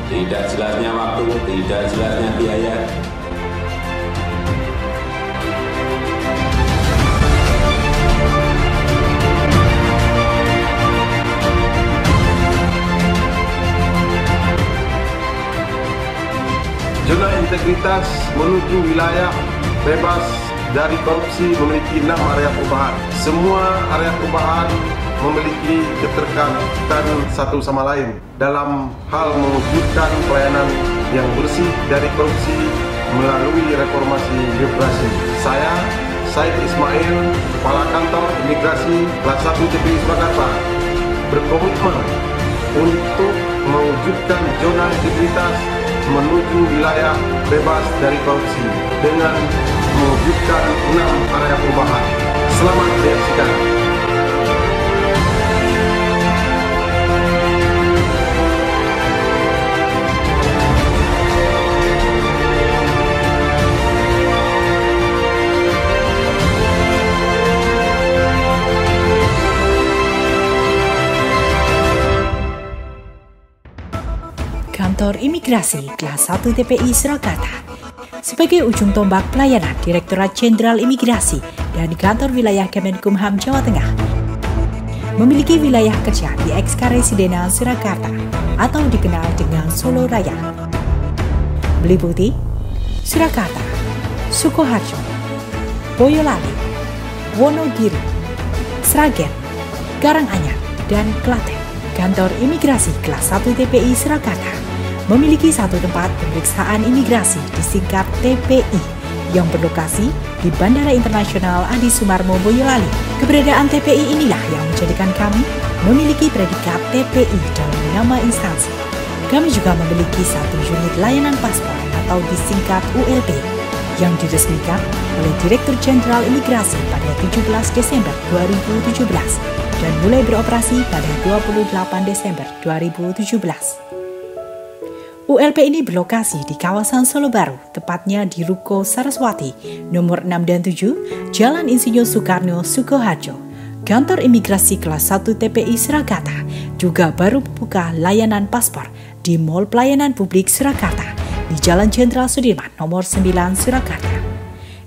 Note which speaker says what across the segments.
Speaker 1: tidak jelasnya waktu, tidak jelasnya biaya.
Speaker 2: Zona integritas menuju wilayah bebas dari korupsi memiliki 6 area perubahan. Semua area perubahan memiliki keterkaitan satu sama lain dalam hal mewujudkan pelayanan yang bersih dari korupsi melalui reformasi birokrasi. Saya, Said Ismail, Kepala Kantor Imigrasi Kelas 1 TPI Surakarta, berkomitmen untuk mewujudkan zona integritas menuju wilayah bebas dari korupsi dengan mewujudkan 6 area perubahan. Selamat menyaksikan.
Speaker 3: Kantor Imigrasi Kelas 1 TPI Surakarta sebagai ujung tombak pelayanan Direktorat Jenderal Imigrasi dan Kantor Wilayah Kemenkumham Jawa Tengah memiliki wilayah kerja di Eks-Karesidenan Surakarta atau dikenal dengan Solo Raya, meliputi Surakarta, Sukoharjo, Boyolali, Wonogiri, Sragen, Karanganyar, dan Klaten. Kantor Imigrasi Kelas 1 TPI Surakarta memiliki satu tempat pemeriksaan imigrasi disingkat TPI yang berlokasi di Bandara Internasional Adi Sumarmo Boyolali. Keberadaan TPI inilah yang menjadikan kami memiliki predikat TPI dalam nama instansi. Kami juga memiliki satu unit layanan paspor atau disingkat ULP yang diresmikan oleh Direktur Jenderal Imigrasi pada 17 Desember 2017 dan mulai beroperasi pada 28 Desember 2017. ULP ini berlokasi di kawasan Solo Baru, tepatnya di Ruko Saraswati, nomor 6 dan 7, Jalan Insinyur Soekarno, Sukoharjo. Kantor Imigrasi Kelas 1 TPI Surakarta juga baru membuka layanan paspor di Mall Pelayanan Publik Surakarta di Jalan Jenderal Sudirman, nomor 9, Surakarta.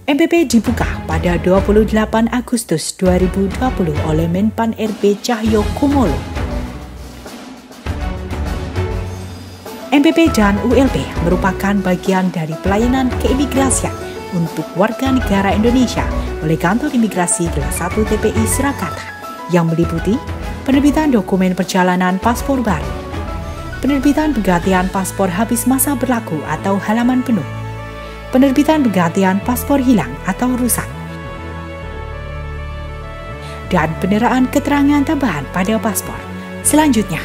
Speaker 3: MPP dibuka pada 28 Agustus 2020 oleh Menpan RB Cahyo Kumolo. MPP dan ULP merupakan bagian dari pelayanan keimigrasian untuk warga negara Indonesia oleh Kantor Imigrasi Kelas 1 TPI Surakarta yang meliputi penerbitan dokumen perjalanan paspor baru, penerbitan penggantian paspor habis masa berlaku atau halaman penuh, penerbitan penggantian paspor hilang atau rusak, dan penyerahan keterangan tambahan pada paspor. Selanjutnya,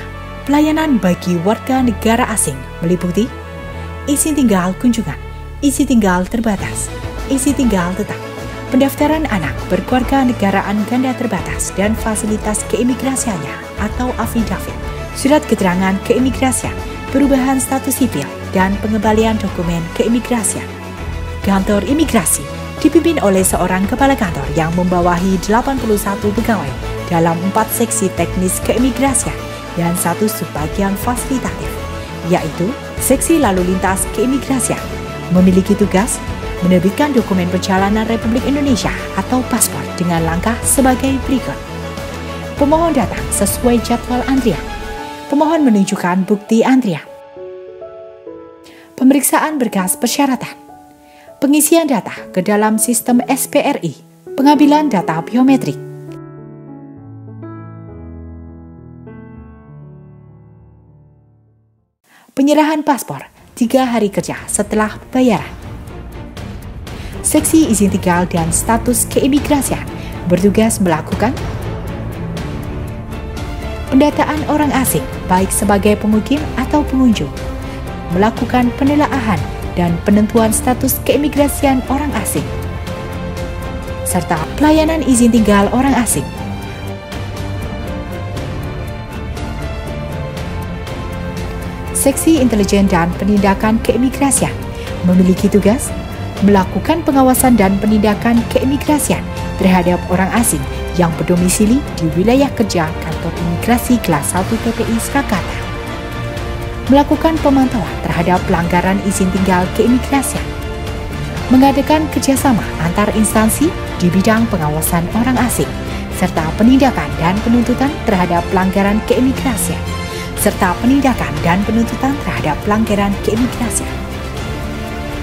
Speaker 3: pelayanan bagi warga negara asing meliputi izin tinggal kunjungan, izin tinggal terbatas, izin tinggal tetap, pendaftaran anak berkeluarga negaraan ganda terbatas dan fasilitas keimigrasiannya atau afidavit, surat keterangan keimigrasian, perubahan status sipil, dan pengembalian dokumen keimigrasian. Kantor Imigrasi dipimpin oleh seorang kepala kantor yang membawahi 81 pegawai dalam 4 seksi teknis keimigrasian dan 1 subbagian fasilitatif, yaitu Seksi Lalu Lintas Keimigrasian, memiliki tugas menerbitkan dokumen perjalanan Republik Indonesia atau paspor dengan langkah sebagai berikut. Pemohon datang sesuai jadwal antrian. Pemohon menunjukkan bukti antrian. Pemeriksaan berkas persyaratan. Pengisian data ke dalam sistem SPRI. Pengambilan data biometrik. Penyerahan paspor 3 hari kerja setelah bayaran. Seksi izin tinggal dan status keimigrasian bertugas melakukan pendataan orang asing baik sebagai pemukim atau pengunjung, melakukan penelaahan dan penentuan status keimigrasian orang asing, serta pelayanan izin tinggal orang asing. Seksi Intelijen dan Penindakan Keimigrasian memiliki tugas melakukan pengawasan dan penindakan keimigrasian terhadap orang asing yang berdomisili di wilayah kerja Kantor Imigrasi Kelas 1 TPI Surakarta. melakukan pemantauan terhadap pelanggaran izin tinggal keimigrasian, mengadakan kerjasama antar instansi di bidang pengawasan orang asing, serta penindakan dan penuntutan terhadap pelanggaran keimigrasian,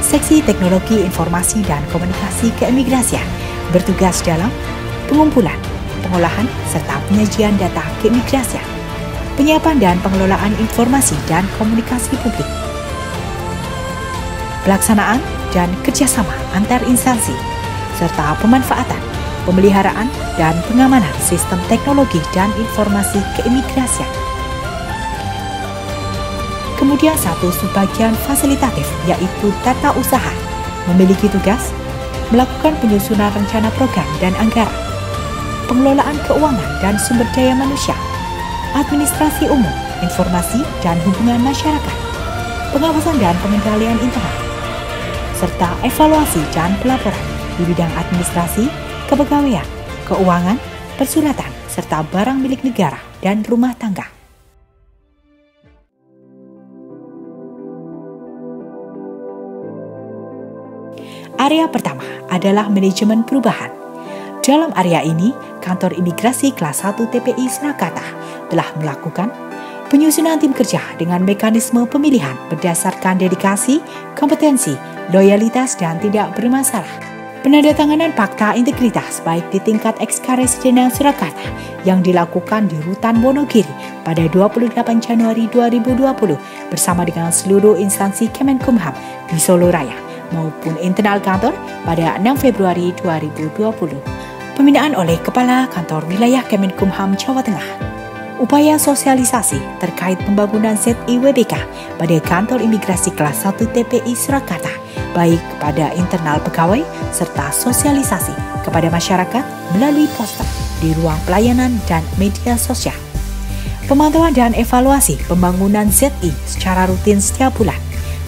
Speaker 3: Seksi Teknologi Informasi dan Komunikasi Keimigrasian bertugas dalam pengumpulan, pengolahan, serta penyajian data keimigrasian, penyiapan dan pengelolaan informasi dan komunikasi publik, pelaksanaan dan kerjasama antar instansi, serta pemanfaatan, pemeliharaan, dan pengamanan sistem teknologi dan informasi keimigrasian. Kemudian satu subbagian fasilitatif yaitu tata usaha memiliki tugas melakukan penyusunan rencana program dan anggaran, pengelolaan keuangan dan sumber daya manusia, administrasi umum, informasi dan hubungan masyarakat, pengawasan dan pengendalian internal, serta evaluasi dan pelaporan di bidang administrasi, kepegawaian, keuangan, persuratan, serta barang milik negara dan rumah tangga. Area pertama adalah manajemen perubahan. Dalam area ini, Kantor Imigrasi Kelas 1 TPI Surakarta telah melakukan penyusunan tim kerja dengan mekanisme pemilihan berdasarkan dedikasi, kompetensi, loyalitas, dan tidak bermasalah. Penandatanganan fakta integritas baik di tingkat Ekskaresidenan Surakarta yang dilakukan di Rutan Wonogiri pada 28 Januari 2020 bersama dengan seluruh instansi Kemenkumham di Solo Raya maupun internal kantor pada 6 Februari 2020. Pembinaan oleh Kepala Kantor Wilayah Kemenkumham Jawa Tengah. Upaya sosialisasi terkait pembangunan ZIWBK pada Kantor Imigrasi Kelas 1 TPI Surakarta baik kepada internal pegawai serta sosialisasi kepada masyarakat melalui poster di ruang pelayanan dan media sosial. Pemantauan dan evaluasi pembangunan ZI secara rutin setiap bulan,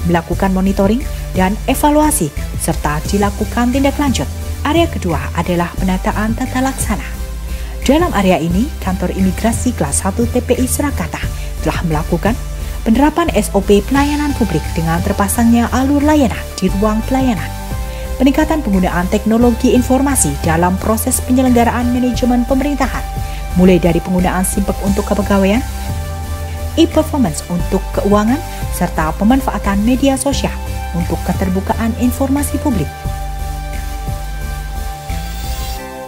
Speaker 3: melakukan monitoring dan evaluasi serta dilakukan tindak lanjut. Area kedua adalah penataan tata laksana. Dalam area ini, Kantor Imigrasi Kelas 1 TPI Surakarta telah melakukan penerapan SOP pelayanan publik dengan terpasangnya alur layanan di ruang pelayanan, peningkatan penggunaan teknologi informasi dalam proses penyelenggaraan manajemen pemerintahan, mulai dari penggunaan Simpek untuk kepegawaian, e-performance untuk keuangan, serta pemanfaatan media sosial untuk keterbukaan informasi publik,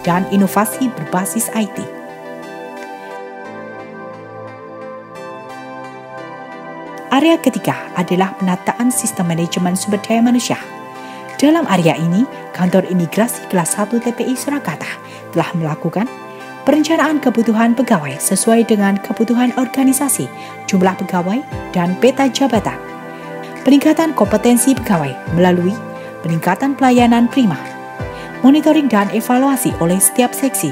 Speaker 3: dan inovasi berbasis IT. Area ketiga adalah penataan sistem manajemen sumber daya manusia. Dalam area ini, Kantor Imigrasi Kelas 1 TPI Surakarta telah melakukan perencanaan kebutuhan pegawai sesuai dengan kebutuhan organisasi, jumlah pegawai, dan peta jabatan. Peningkatan kompetensi pegawai melalui peningkatan pelayanan prima, monitoring dan evaluasi oleh setiap seksi,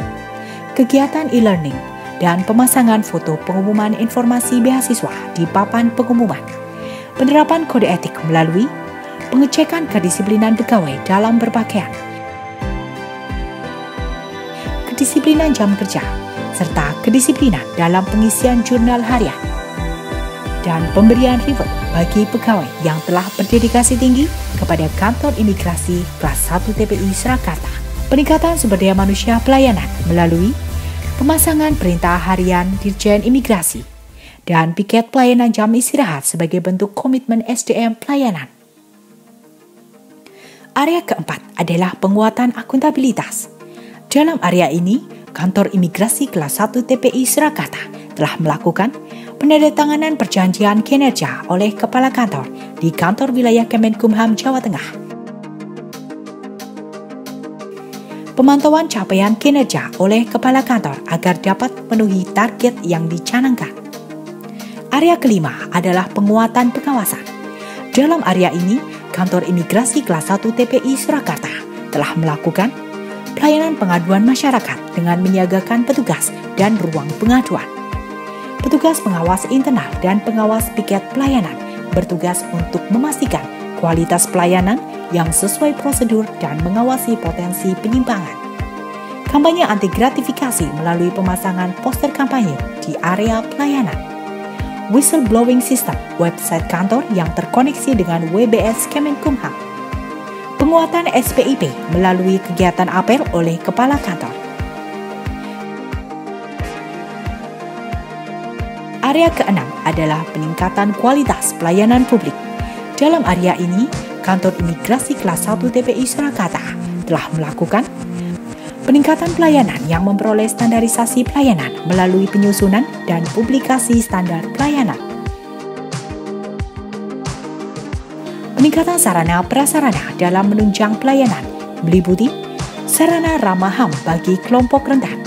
Speaker 3: kegiatan e-learning, dan pemasangan foto pengumuman informasi beasiswa di papan pengumuman, penerapan kode etik melalui pengecekan kedisiplinan pegawai dalam berpakaian, kedisiplinan jam kerja, serta kedisiplinan dalam pengisian jurnal harian, dan pemberian reward bagi pegawai yang telah berdedikasi tinggi kepada Kantor Imigrasi Kelas 1 TPI Surakarta. Peningkatan sumber daya manusia pelayanan melalui pemasangan perintah harian Dirjen Imigrasi dan piket pelayanan jam istirahat sebagai bentuk komitmen SDM pelayanan. Area keempat adalah penguatan akuntabilitas. Dalam area ini, Kantor Imigrasi Kelas 1 TPI Surakarta telah melakukan penandatanganan perjanjian kinerja oleh Kepala Kantor di Kantor Wilayah Kemenkumham Jawa Tengah. Pemantauan capaian kinerja oleh Kepala Kantor agar dapat memenuhi target yang dicanangkan. Area kelima adalah penguatan pengawasan. Dalam area ini, Kantor Imigrasi Kelas 1 TPI Surakarta telah melakukan pelayanan pengaduan masyarakat dengan menyiagakan petugas dan ruang pengaduan. Petugas pengawas internal dan pengawas piket pelayanan bertugas untuk memastikan kualitas pelayanan yang sesuai prosedur dan mengawasi potensi penyimpangan. Kampanye anti gratifikasi melalui pemasangan poster kampanye di area pelayanan. whistleblowing system, website kantor yang terkoneksi dengan WBS Kemenkumham, penguatan SPIP melalui kegiatan apel oleh kepala kantor. Area keenam adalah peningkatan kualitas pelayanan publik. Dalam area ini, Kantor Imigrasi Kelas 1 TPI Surakarta telah melakukan peningkatan pelayanan yang memperoleh standarisasi pelayanan melalui penyusunan dan publikasi standar pelayanan. Peningkatan sarana prasarana dalam menunjang pelayanan meliputi sarana ramah HAM bagi kelompok rentan,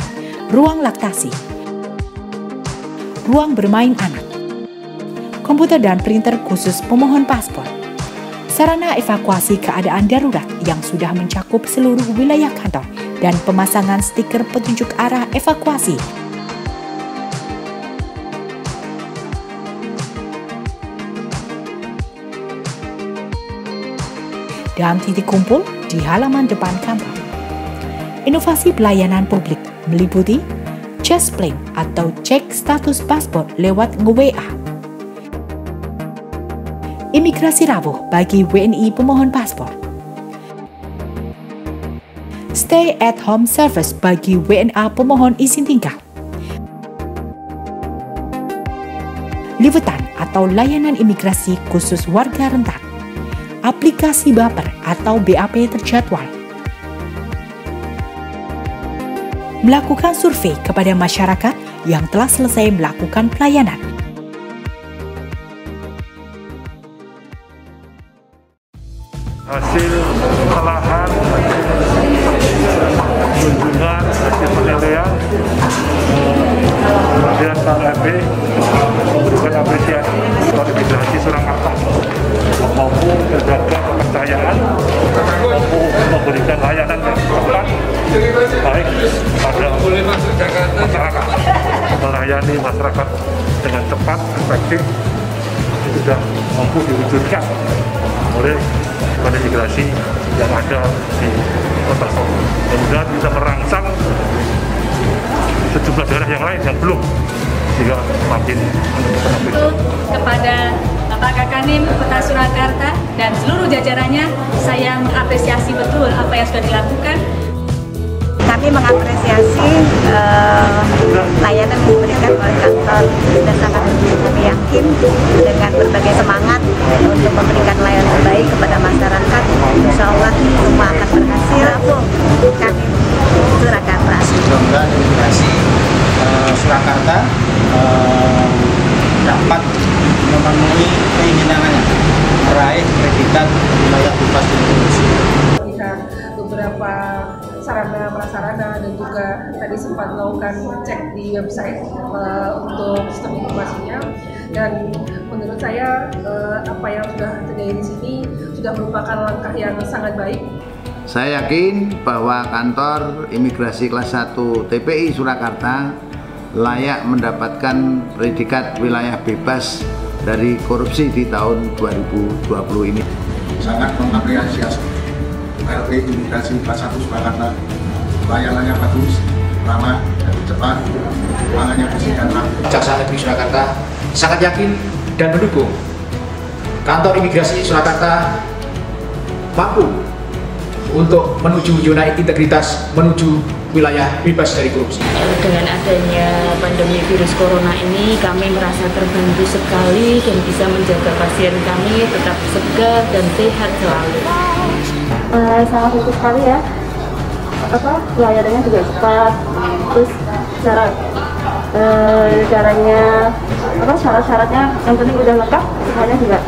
Speaker 3: ruang laktasi, ruang bermain anak, komputer dan printer khusus pemohon paspor, sarana evakuasi keadaan darurat yang sudah mencakup seluruh wilayah kantor, dan pemasangan stiker petunjuk arah evakuasi. Dan titik kumpul di halaman depan kantor. Inovasi pelayanan publik meliputi CESPLINK atau cek status paspor lewat nge-WA, imigrasi rawuh bagi WNI pemohon paspor, stay at home service bagi WNA pemohon izin tinggal, liwetan atau layanan imigrasi khusus warga rentan, aplikasi baper atau BAP terjadwal, melakukan survei kepada masyarakat yang telah selesai melakukan pelayanan.
Speaker 4: Hasil kesalahan, kunjungan, hasil penilaian, kemudian KLB memberikan apresiasi kepada Imigrasi Surakarta, mampu menjaga kepercayaan, mampu memberikan layanan yang tepat, baik pada masyarakat, melayani masyarakat dengan cepat, efektif, sudah mampu diwujudkan oleh pada imigrasi yang ada di kota Solo. Kemudian bisa merangsang sejumlah daerah yang lain yang belum, sehingga makin menentukan.
Speaker 5: Kepada Bapak Kakanim Kota Surakarta dan seluruh jajarannya, saya mengapresiasi betul apa yang sudah dilakukan.
Speaker 6: Kami mengapresiasi layanan yang diberikan oleh kantor dan sangat kami yakin dengan berbagai semangat untuk memberikan layanan terbaik kepada masyarakat. Insya Allah semua akan berhasil. Kami Surakarta.
Speaker 7: Semoga Imigrasi Surakarta dapat memenuhi keinginannya meraih predikat wilayah bebas dari korupsi.
Speaker 8: Beberapa sarana prasarana dan juga tadi sempat melakukan cek di website untuk sistem informasinya, dan menurut saya apa yang sudah terjadi di sini sudah merupakan langkah yang sangat baik.
Speaker 7: Saya yakin bahwa kantor Imigrasi Kelas 1 TPI Surakarta layak mendapatkan predikat wilayah bebas dari korupsi di tahun 2020 ini.
Speaker 2: Sangat mengapresiasi KLB Imigrasi Kelas 1 Surakarta, layanannya bagus, ramah, cepat, tangannya bersih dan rapi.
Speaker 9: Jaksa Negeri Surakarta sangat yakin dan mendukung Kantor Imigrasi Surakarta mampu untuk menuju zona integritas, menuju wilayah bebas dari korupsi.
Speaker 10: Dengan adanya pandemi virus corona ini, kami merasa terbantu sekali dan bisa menjaga pasien kami tetap segar dan sehat selalu.
Speaker 6: Sangat bagus sekali ya. Layanannya juga cepat. Terus syarat-syaratnya yang penting udah lengkap, semuanya juga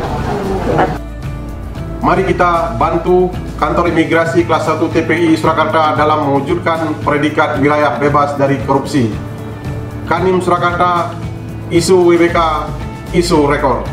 Speaker 6: cepat.
Speaker 2: Mari kita bantu Kantor Imigrasi Kelas 1 TPI Surakarta dalam mewujudkan predikat wilayah bebas dari korupsi. Kanim Surakarta, isu WBK, isu rekor.